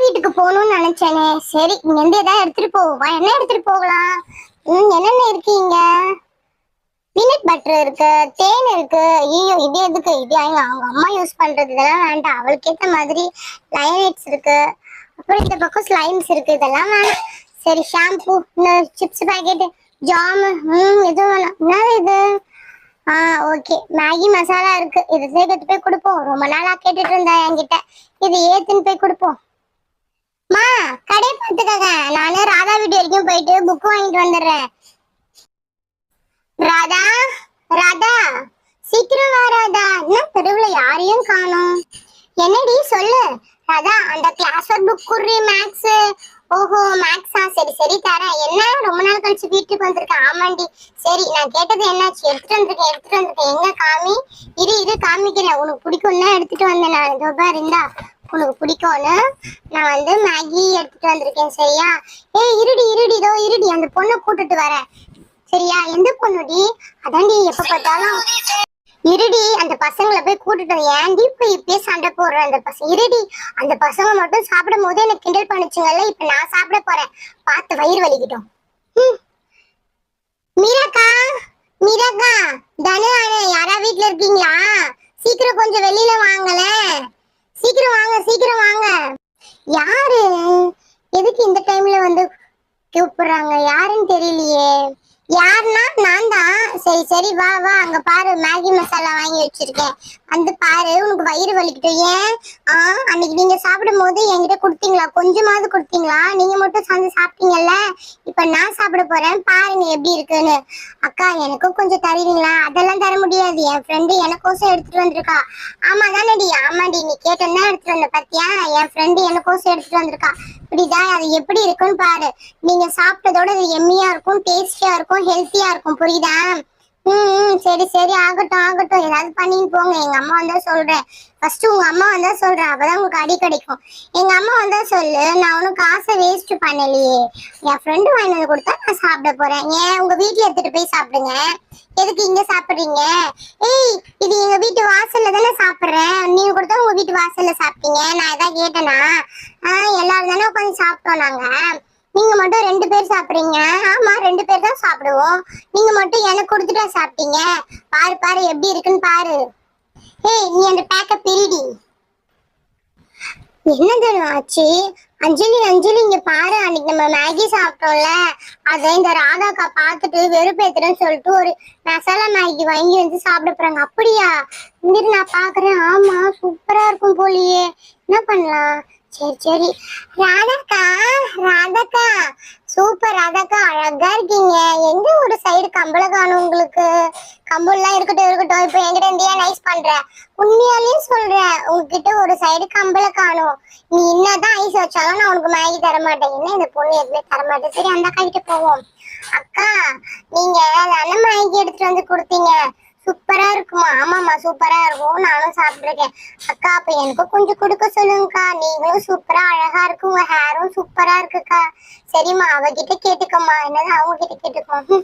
வீட்டுக்கு போகணும்னு நினைச்சேனே. சரி இங்க இருந்து ஏதாவது எடுத்துட்டு போவா. என்ன எடுத்துட்டு போகலாம்? என்னென்ன இருக்கீங்க? பீனட் பட்டர் இருக்கு, தேன் இருக்கு. ஐயோ இது எதுக்கு? இது அவங்க அம்மா யூஸ் பண்றது, இதெல்லாம் வேண்டாம். அவளுக்கு ஏத்த மாதிரி லைனேட்ஸ் இருக்கு. அப்புறம் இந்த பக்கம் ஸ்லைம்ஸ் இருக்கு, இதெல்லாம் வேணாம். சரி ஷாம்பு, இந்த சிப்ஸ் பாக்கெட், ஜாமு, எதுவும் வேணாம். என்னது இது? ஓகே, மேகி மசாலா இருக்கு. இது சேர்த்து போய் கொடுப்போம். ரொம்ப நாளா கேட்டுட்டு இருந்தா என்கிட்ட. இது ஏத்துன்னு போய் கொடுப்போம். மா கடையை பார்த்துக்கங்க, நானு ராதா வீட்டு வரைக்கும் போயிட்டு புக் வாங்கிட்டு வந்துடுறேன். ராதா, ராதா சீக்கிரம் வா ராதா. என்ன தெருவுல யாரையும் காணோம்? என்னடி சொல்லு ராதா. அந்த கிளாஸ் ஒர்க் புக் குடுறி, மேக்ஸ். ஓஹோ மேக்ஸா, சரி சரி தரேன். என்ன ரொம்ப நாள் கழிச்சு வீட்டுக்கு வந்திருக்கேன்? ஆமாண்டி. சரி நான் கேட்டது என்னாச்சு? எடுத்துட்டு வந்திருக்கேன். எங்க காமி? இரு காமிக்கிறேன். உனக்கு பிடிக்கும்னா எடுத்துட்டு வந்தேன் நான். இதோ பாரு, இருந்தா உனக்கு பிடிக்கும்னு நான் வந்து மேகி எடுத்துட்டு வந்திருக்கேன். சரியா? இருடி இதோ இருடி, அந்த பொண்ணை கூட்டிட்டு வரேன். சரியா? எந்த பொண்ணுடி? அதான்டி எப்ப பார்த்தாலும். இருடி, அந்த பசங்களை போய் கூட்டிட்டு ஏன்டி போய் இப்பயே சண்டை போடுற? அந்த பசங்க இருடி, அந்த பசங்க மட்டும் சாப்பிடும் போது எனக்கு கிண்டல் பண்ணிச்சுங்கல்ல. இப்ப நான் சாப்பிட போறேன், பார்த்து வயிறு வலிக்கிட்டோம். மீராக்கா, தனு யாரா வீட்டுல இருக்கீங்களா? சீக்கிரம் கொஞ்சம் வெளியில வாங்கல. சீக்கிரம் வாங்க. யாரு எதுக்கு இந்த டைம்ல வந்து கூப்பிடுறாங்க? யாருன்னு தெரியலையே. யாருன்னா நான் தான். சரி வா அங்க பாரு, மேகி மசாலா வாங்கி வச்சிருக்கேன். வந்து பாரு, உனக்கு வயிறு வலிக்கிட்டோம். ஏன்? அன்னைக்கு நீங்க சாப்பிடும் போது என்கிட்ட கொடுத்தீங்களா? கொஞ்சமாவது கொடுத்தீங்களா? நீங்க மட்டும் சேர்ந்து சாப்பிட்டீங்கல்ல. இப்ப நான் சாப்பிட போறேன், பாருங்க எப்படி இருக்குன்னு. அக்கா எனக்கும் கொஞ்சம் தருவீங்களா? அதெல்லாம் தர முடியாது, என் ஃப்ரெண்டு எனக்கோசம் எடுத்துட்டு வந்திருக்கா. ஆமாடி நீ கேட்டேன்னா எடுத்துட்டு வந்த. பத்தியா, என் ஃப்ரெண்டு எனக்கோசம் எடுத்துட்டு வந்திருக்கா. இப்படிதான் அது எப்படி இருக்குன்னு பாரு. நீங்க சாப்பிட்டதோட அது எம்மியா இருக்கும், டேஸ்டியா இருக்கும், ஹெல்த்தியா இருக்கும். புரியுதா? சரி ஆகட்டும். ஏதாவது பண்ணிட்டு போங்க. எங்க அம்மா வந்தா சொல்றேன். ஃபர்ஸ்ட் உங்க அம்மா வந்தா சொல்றேன், அப்பதான் உங்களுக்கு அடி கிடைக்கும். எங்க அம்மா வந்தா சொல்லு, நான் ஒன்னும் காசை வேஸ்ட் பண்ணலையே. என் ஃப்ரெண்டு வாங்கி வந்து கொடுத்தா நான் சாப்பிட போறேன். ஏன் உங்க வீட்டுல எடுத்துட்டு போய் சாப்பிடுங்க. எதுக்கு இங்க சாப்பிடுறீங்க? இது எங்க வீட்டு வாசல்ல தானே சாப்பிடுறேன். நீங்க கொடுத்தா உங்க வீட்டு வாசல்ல சாப்பிட்டீங்க. நான் எதாவது கேட்டேனா? எல்லாரும் தானே உட்காந்து சாப்பிட்டோம் நாங்க. நீங்க மட்டும் 2 பேர் சாப்பிடுறீங்க. ஆமா 2 பேர் தான் சாப்பிடுவோம். நீங்க மட்டும் எனக்கு கொடுத்துட்டா சாப்பிட்டீங்க. பாரு எப்படி இருக்குன்னு பாரு. நீ அந்த பேக்க பிரிடி. என்னது ஆச்சு? அஞ்சலி இங்க பாரு, அன்னைக்கு நம்ம மேகி சாப்பிட்டோம்ல, அதை இந்த ராதாக்கா பார்த்துட்டு வெறுப்பேத்துறேன்னு சொல்லிட்டு ஒரு மசாலா மேகி வாங்கி வந்து சாப்பிட போறாங்க. அப்படியா? இங்கிட்டு நான் பாக்குறேன். ஆமா சூப்பரா இருக்கும் போலியே. என்ன பண்ணலாம்? சரி ராதாக்கா சூப்பர். ராதாக்கா அழகா இருக்கீங்க. எங்க ஒரு சைடு கம்பள காணும் உங்களுக்கு? கம்பல்லாம் இருக்கட்டும். இப்ப என்கிட்ட இந்தியா நைஸ் பண்ற. உண்மையாலேயும் சொல்றேன், உங்ககிட்ட ஒரு சைடு கம்பள காணும். நீ என்னதான் ஐஸ் வச்சாலும் நான் உனக்கு மேகி தர மாட்டேன். என்ன இந்த பொண்ணு எதுவுமே தர மாட்டேன். சரி அந்த அக்கா கிட்ட போவோம். அக்கா நீங்க தானே மேகி எடுத்துட்டு வந்து கொடுத்தீங்க, சூப்பரா இருக்குமா? ஆமாமா சூப்பரா இருக்கும், நானும் சாப்பிட்டுருக்கேன். அக்கா அப்ப எனக்கு கொஞ்சம் கொடுக்க சொல்லுங்கக்கா. நீங்களும் சூப்பரா அழகா இருக்கு, உங்க ஹேரும் சூப்பரா இருக்குக்கா. சரிம்மா அவகிட்ட கேட்டுக்கம்மா. என்னது அவங்க கிட்ட கேட்டுக்கோ.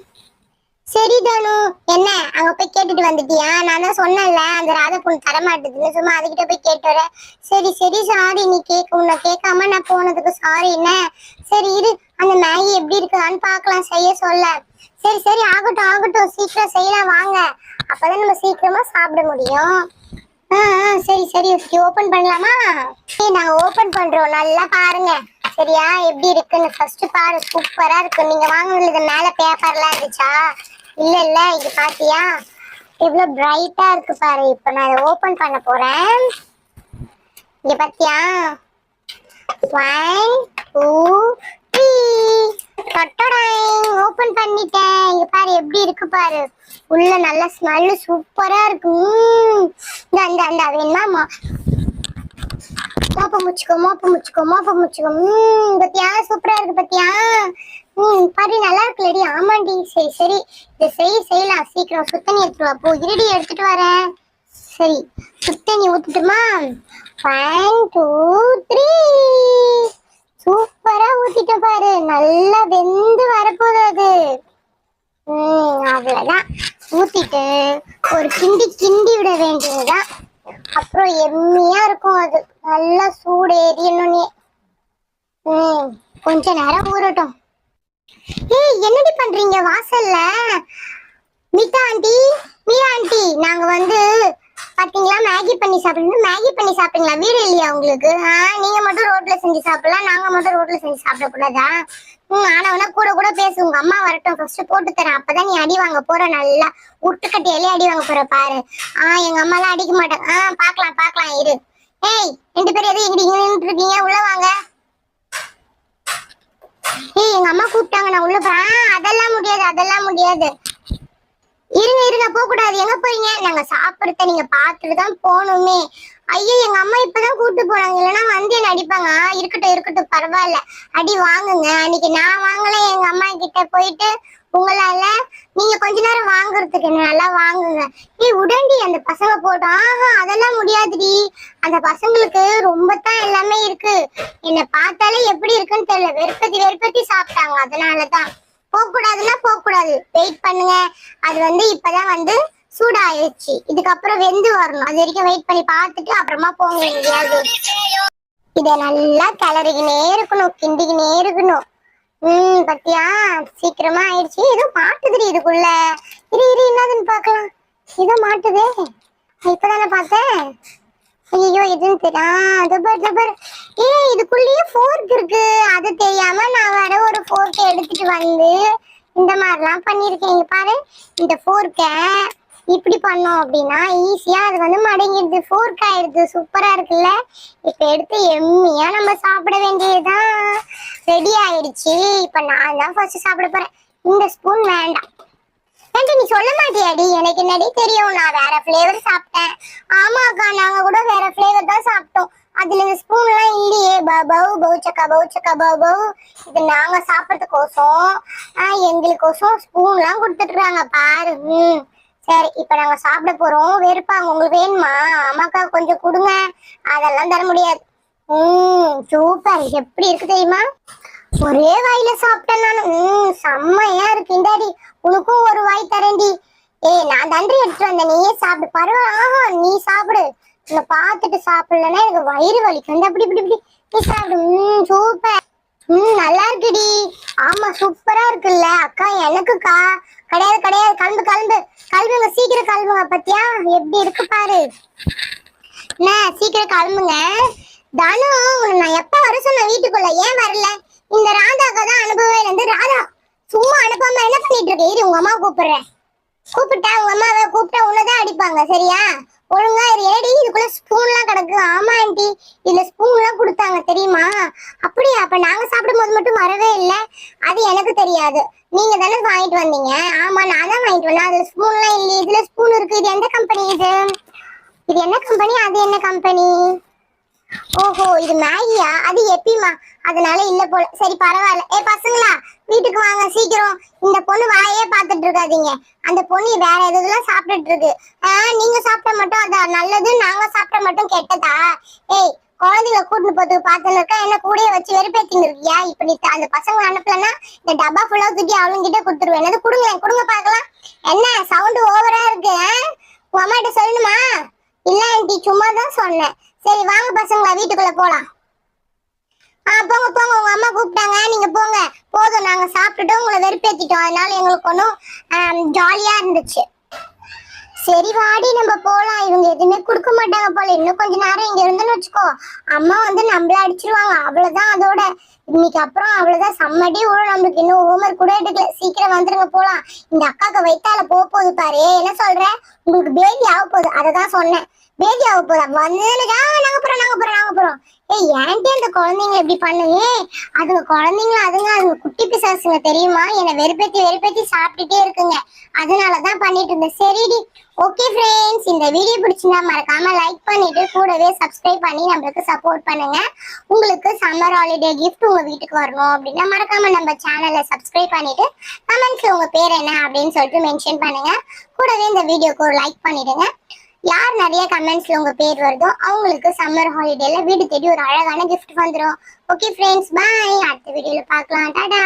சரி தானு, என்ன அங்க போய் கேட்டுட்டு வந்துட்டியா? நான் தான் சொன்னேன்ல அந்த ராதா பொண்ணு தரமாட்டுதுன்னு, சும்மா அதுகிட்ட போய் கேட்டு வர. சரி சாரி, நீ உன்னை கேட்காம நான் போனதுக்கு சாரி. என்ன சரி இரு, அந்த மேகி எப்படி இருக்குதான்னு பாக்கலாம், செய்ய சொல்ல. சரி ஆகட்டும், சீக்கிரம் செய்யலாம் வாங்க. அப்பதான் நம்ம சீக்கிரமா சாப்பிட முடியும். சரி ஓபன் பண்ணலாமா? நாங்க ஓபன் பண்றோம், நல்லா பாருங்க. சரியா? எப்படி இருக்குன்னு ஃபர்ஸ்ட் பாரு. சூப்பரா இருக்கு. நீங்க வாங்கினது மேல பேப்பர்லாம் இருந்துச்சா? இல்ல இது பாத்தியா எவ்வளவு பிரைட்டா இருக்கு பாரு. இப்ப நான் இதை ஓபன் பண்ண போறேன். இங்க பாத்தியா? 1 2 3 ஓபன் பண்ணிட்டேன். இங்க பாரு எப்படி இருக்கு பாரு. உள்ள நல்ல ஸ்மெல் சூப்பரா இருக்கு. அந்த வேணாமா? மோப்ப முச்சுக்கோ. பத்தியா சூப்பரா இருக்கு பத்தியா? பாரு நல்லா இருக்குல்லடி. ஆமாண்டி. சரி இதை செய்யலாம். சீக்கிரம் சுத்தண்ணி எடுத்துட்டு வா. போ இருடி எடுத்துட்டு வரேன். சரி சுத்தண்ணி ஊத்துட்டுமா? 1 2 3 சூப்பரா ஊத்திட்ட பாரு. நல்லா வெந்து வரப்போகுது அது. அவ்வளவுதான். ஊத்திட்டு ஒரு கிண்டி விட வேண்டியதுதான். அப்புறம் எம்மியா இருக்கும் அது. நல்லா சூடு ஏறியணும்னே. ம் கொஞ்ச நேரம் ஊறட்டும். ஏய் என்னடி பண்றீங்க வாசல்ல? மீதா ஆண்டி, மீரா ஆண்டி, நாங்க வந்து பாத்தீங்களா மேகி பண்ணி சாப்பிடணும். மேகி பண்ணி சாப்பிட்டீங்களா? வீடு இல்லையா உங்களுக்கு? நீங்க மட்டும் ரோட்ல செஞ்சு சாப்பிடலாம், நாங்க மட்டும் ரோட்ல செஞ்சு சாப்பிட கூடாதா? ஆனா கூட கூட பேசு. உங்க அம்மா வரட்டும், ஃபர்ஸ்ட் போட்டு தரேன். அப்பதான் நீ அடி வாங்க போற. நல்லா உருட்டுக்கட்டையிலே அடி வாங்க போற பாரு. எங்க அம்மா எல்லாம் அடிக்க மாட்டாங்க. பாக்கலாம் பாக்கலாம் இரு. ஏய் ரெண்டு பேரும் எது இங்க நின்றுட்டு இருக்கீங்க? உள்ள வாங்க. ஏய் எங்க அம்மா கூப்பிட்டாங்க, நான் உள்ள போறேன். அதெல்லாம் முடியாது, அதெல்லாம் முடியாது. இருங்க இருங்க, போக கூடாது. எங்க போறீங்க? நாங்க சாப்பிடுறத நீங்க பாத்துட்டு தான் போகணுமே. ஐயோ எங்க அம்மா இப்பதான் கூட்டு போறாங்க, இல்லைன்னா வந்து என்ன அடிப்பாங்க. இருக்கட்டும் இருக்கட்டும், பரவாயில்ல, அடி வாங்குங்க. அன்னைக்கு நான் வாங்கல, எங்க அம்மா கிட்ட போயிட்டு உங்களால நீங்க கொஞ்ச நேரம் வாங்குறதுக்கு என்ன நல்லா வாங்குங்க. உடண்டி அந்த பசங்க போட்டோம். அதெல்லாம் முடியாதுடி. அந்த பசங்களுக்கு ரொம்ப தான் எல்லாமே இருக்கு. என்ன பார்த்தாலே எப்படி இருக்குன்னு தெரியல, வெறுப்பத்தி வெறுப்பத்தி சாப்பிட்டாங்க. அதனாலதான் போக கூடாதுன்னா போக கூடாது. வெயிட் பண்ணுங்க. அது வந்து இப்பதான் வந்து சூடாயிருச்சு, இதுக்கப்புறம் வெந்து வரணும். அது வரைக்கும் வெயிட் பண்ணி பார்த்துட்டு அப்புறமா போங்க எங்கேயாவது. இத நல்லா கிளறிக்கினே இருக்கணும், கிண்டிக்கினே இருக்கணும். பத்தியா சீக்கிரமா ஆயிடுச்சு. ஏதோ மாட்டுதுடி இதுக்குள்ள. இரு இரு என்னதுன்னு பாக்கலாம். ஏதோ மாட்டுதே, இப்பதானே பார்த்தேன். ஐயோ எதுன்னு தெரியும். இதுக்குள்ளேயே ஃபோர்க் இருக்கு. அது தெரியாம நான் வேற ஒரு ஃபோர்க்கை எடுத்துட்டு வந்து இந்த மாதிரிலாம் பண்ணிருக்கேன். இங்க பாரு, இந்த ஃபோர்க்கை இப்படி பண்ணோம் அப்படின்னா ஈஸியா அது வந்து மடங்கிடுது, ஃபோர்க் ஆயிடுது. சூப்பரா இருக்குல்ல? இப்ப எடுத்து எம்மியா நம்ம சாப்பிட வேண்டியதுதான். ரெடி ஆயிடுச்சு. இப்ப நான் தான் ஃபர்ஸ்ட் சாப்பிட போறேன். இந்த ஸ்பூன் வேண்டாம். நீ சொல்ல மாட்டியாடி? எனக்கு என்னடி தெரியும், நான் வேற ஃபிளேவர் சாப்பிட்டேன். ஆமாக்கா, நாங்க கூட வேற ஃபிளேவர் தான் சாப்பிட்டோம். அதுல இந்த ஸ்பூன் எல்லாம் இல்லையே. பவு பவுச்சக்கா பவுச்சக்கா பவு. இது நாங்க சாப்பிட்றதுக்கோசம் எங்களுக்கோசம் ஸ்பூன் எல்லாம் கொடுத்துட்டுறாங்க பாரு. சரி இப்ப நாங்க சாப்பிட போறோம். வெறுப்பாங்க. உங்களுக்கு வேணுமா? அம்மாக்கா கொஞ்சம் கொடுங்க. அதெல்லாம் தர முடியாது. சூப்பர். எப்படி இருக்கு தெரியுமா? ஒரே வாயில சாப்பிட்டேன் நானு. செம்மையா இருக்கு. இந்தாடி உனக்கும் ஒரு வாய் தரேன்டி. நான் தண்டி எடுத்துட்டு வந்தேன், நீயே சாப்பிடு. பரவாயில்ல, நீ சாப்பிடு. உன்னை பார்த்துட்டு சாப்பிடலன்னா எனக்கு வயிறு வலிக்கும். வந்து அப்படி இப்படி இப்படி நீ சாப்பிடு. சூப்பர். நல்லா இருக்குடி. ஆமா சூப்பரா இருக்குல்ல? அக்கா எனக்குக்கா. கிடையாது கிடையாது, கலந்து கலந்து கல்வுங்க, சீக்கிரம் கல்வுங்க. பத்தியா எப்படி இருக்கு பாரு. என்ன சீக்கிரம் கிளம்புங்க. தானும் நான் எப்ப வர சொன்ன வீட்டுக்குள்ள, ஏன் வரல? இந்த ராதாக்கா தான் அனுபவம் இருந்து. ராதா சும்மா அனுப்பாம என்ன பண்ணிட்டு இருக்க? இரு உங்க அம்மா கூப்பிடுறேன். கூப்பிட்டா உங்க அம்மாவை கூப்பிட்டா உன்னதான் அடிப்பாங்க, சரியா? ஒழுங்கா ஏடி. இதுக்குள்ள ஸ்பூன் எல்லாம் கிடக்கு. ஆமா ஆண்டி, இதுல ஸ்பூன் எல்லாம் கொடுத்தாங்க தெரியுமா? அப்படியா? அப்ப நாங்க சாப்பிடும் போது மட்டும் வரவே இல்லை. அது எனக்கு தெரியாது. நீங்க தானே வாங்கிட்டு வந்தீங்க. ஆமா நான் தான் வாங்கிட்டு வந்தேன். அதுல ஸ்பூன் எல்லாம் இல்லையே. இதுல ஸ்பூன் இருக்கு. இது எந்த கம்பெனி? இது என்ன கம்பெனி? அது என்ன கம்பெனி? ஓஹோ இது மேகியா? அது எப்பிமா, அதனால இல்ல போல. சரி பரவாயில்ல. பசங்களா வீட்டுக்கு வாங்க சீக்கிரம். இந்த பொண்ணு வாயே பாத்துட்டு இருக்காதீங்க. அந்த பொண்ணு வேற எதுலாம் சாப்பிட்டுட்டு இருக்கு. நீங்க சாப்பிட்ட மட்டும் அது நல்லது, நாங்க சாப்பிட்ட மட்டும் கெட்டதா? குழந்தைகளை கூட்டு போறதுக்கு பாத்துன்னு இருக்கா, என்ன கூடயே வச்சு வெறுப்பேத்தின்னு இருக்கியா? இப்படி அந்த பசங்க அனுப்பலன்னா இந்த டப்பா ஃபுல்லா தூக்கி அவங்க கிட்ட கொடுத்துருவேன். என்னது கொடுங்களேன், கொடுங்க பாக்கலாம். என்ன சவுண்ட் ஓவரா இருக்கு? உங்க அம்மா கிட்ட சொல்லணுமா? இல்ல ஆண்டி சும்மா தான் சொன்னேன். சரி வாங்க பசங்களா வீட்டுக்குள்ள போலாம். போங்க போங்க, உங்க அம்மா கூப்பிட்டாங்க, நீங்க போங்க. போதும், நாங்க சாப்பிட்டுட்டோம், உங்களை வெறுப்பேத்திட்டோம். அதனால எங்களுக்கு ஒன்றும் ஜாலியா இருந்துச்சு. சரி வாடி நம்ம போலாம். இவங்க எதுவுமே கொடுக்க மாட்டாங்க போல. இன்னும் கொஞ்ச நேரம் இங்க இருந்துன்னு வச்சுக்கோ, அம்மா வந்து நம்மள அடிச்சிருவாங்க. அவ்வளவுதான் அதோட. இன்னைக்கு அப்புறம் அவ்வளவுதான். சம்மடி விழும் நம்மளுக்கு. இன்னும் ஹோம்ஒர்க் கூட எடுக்கல. சீக்கிரம் வந்துருங்க போலாம். இந்த அக்காக்கு வயித்தால போகுது பாரு. என்ன சொல்ற? உங்களுக்கு பேபி ஆக போகுது. அததான் சொன்னேன். பேபி ஆக போதா? வந்து நாங்க போறோம் நாங்க போறோம் நாங்க போறோம். ஏன்ட்டே அந்த குழந்தைங்க எப்படி பண்ணுங்க? அதுங்க குழந்தைங்களா? அதுங்க குட்டி பிசாசுங்க தெரியுமா? என்னை வெறுப்பேத்தி வெறுப்பேத்தி சாப்பிட்டுட்டே இருக்குங்க. அதனாலதான் பண்ணிட்டு இருந்தேன். சரிடி, ஓகே ஃப்ரெண்ட்ஸ், இந்த வீடியோ பிடிச்சிருந்தா மறக்காம லைக் பண்ணிட்டு கூடவே சப்ஸ்கிரைப் பண்ணி நம்மளுக்கு சப்போர்ட் பண்ணுங்க. உங்களுக்கு சம்மர் ஹாலிடே கிஃப்ட் உங்க வீட்டுக்கு வரணும் அப்படின்னா மறக்காம நம்ம சேனலை சப்ஸ்கிரைப் பண்ணிட்டு கமெண்ட்ஸ்ல உங்க பேர் என்ன அப்படின்னு சொல்லிட்டு மென்ஷன் பண்ணுங்க. கூடவே இந்த வீடியோக்கு ஒரு லைக் பண்ணிடுங்க. யார் நிறைய கமெண்ட்ஸ்ல உங்க பேர் வருதோ அவங்களுக்கு சம்மர் ஹாலிடேல வீடு தேடி ஒரு அழகான கிஃப்ட் வந்துடும். ஓகே ஃப்ரெண்ட்ஸ், பாய். அடுத்த வீடியோல பார்க்கலாம். டாடா.